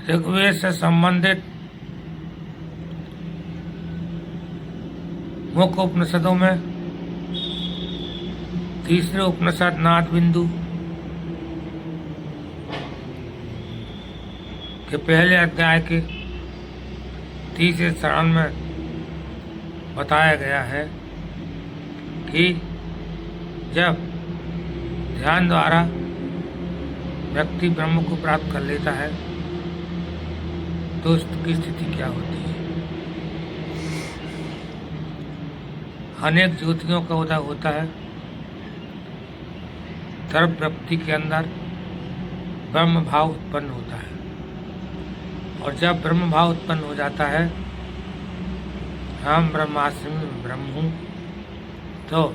ऋग्वेद से संबंधित मुख्य उपनिषदों में तीसरे उपनिषद नाद बिंदु के पहले अध्याय के तीसरे चरण में बताया गया है कि जब ध्यान द्वारा व्यक्ति ब्रह्म को प्राप्त कर लेता है तो उसकी स्थिति क्या होती है। अनेक ज्योतियों का उदय होता है, तब व्यक्ति के अंदर ब्रह्म भाव उत्पन्न होता है, और जब ब्रह्म भाव उत्पन्न हो जाता है, हम ब्रह्मास्मि ब्रह्म हूँ, तो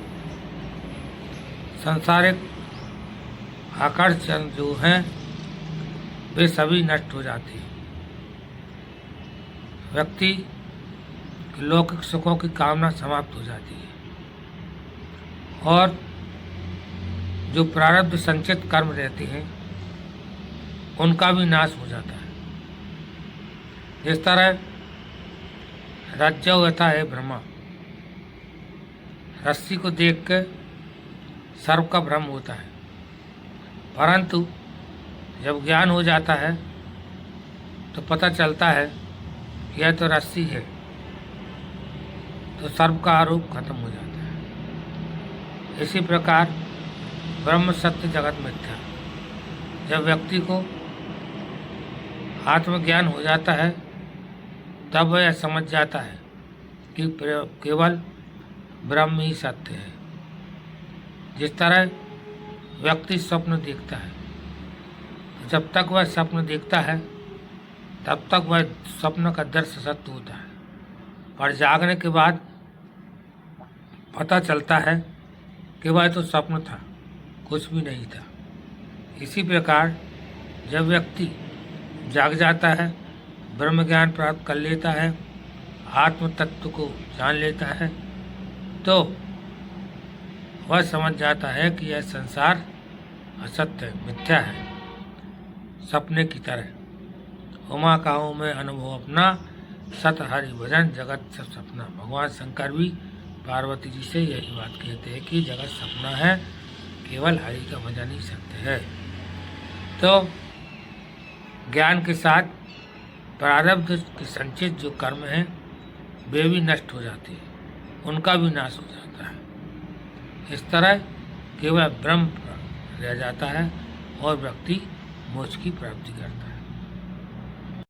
सांसारिक आकर्षण जो हैं वे सभी नष्ट हो जाते हैं। व्यक्ति की लौकिक सुखों की कामना समाप्त हो जाती है और जो प्रारब्ध संचित कर्म रहते हैं उनका भी नाश हो जाता है। जिस तरह रज्जु होता है ब्रह्मा, रस्सी को देख के सर्व का भ्रम होता है, परंतु जब ज्ञान हो जाता है तो पता चलता है कि यह तो रस्सी है, तो सर्व का आरोप खत्म हो जाता है। इसी प्रकार ब्रह्म सत्य जगत मिथ्या, जब व्यक्ति को आत्मज्ञान हो जाता है तब वह समझ जाता है कि केवल ब्रह्म ही सत्य है। जिस तरह व्यक्ति स्वप्न देखता है, तो जब तक वह स्वप्न देखता है तब तक वह स्वप्न का दृश्य सत्य होता है, पर जागने के बाद पता चलता है कि वह तो स्वप्न था, कुछ भी नहीं था। इसी प्रकार जब व्यक्ति जाग जाता है, ब्रह्म ज्ञान प्राप्त कर लेता है, आत्म तत्व को जान लेता है, तो वह समझ जाता है कि यह संसार असत्य मिथ्या है, सपने की तरह। उमा काहू में अनुभव अपना, सत हरि भजन जगत सब सपना। भगवान शंकर भी पार्वती जी से यही बात कहते हैं कि जगत सपना है, केवल हरि का भजन ही सत्य है। तो ज्ञान के साथ प्रारब्ध के संचित जो कर्म हैं वे भी नष्ट हो जाते हैं, उनका भी नाश हो जाता है। इस तरह केवल ब्रह्म रह जाता है और व्यक्ति मोक्ष की प्राप्ति करता है।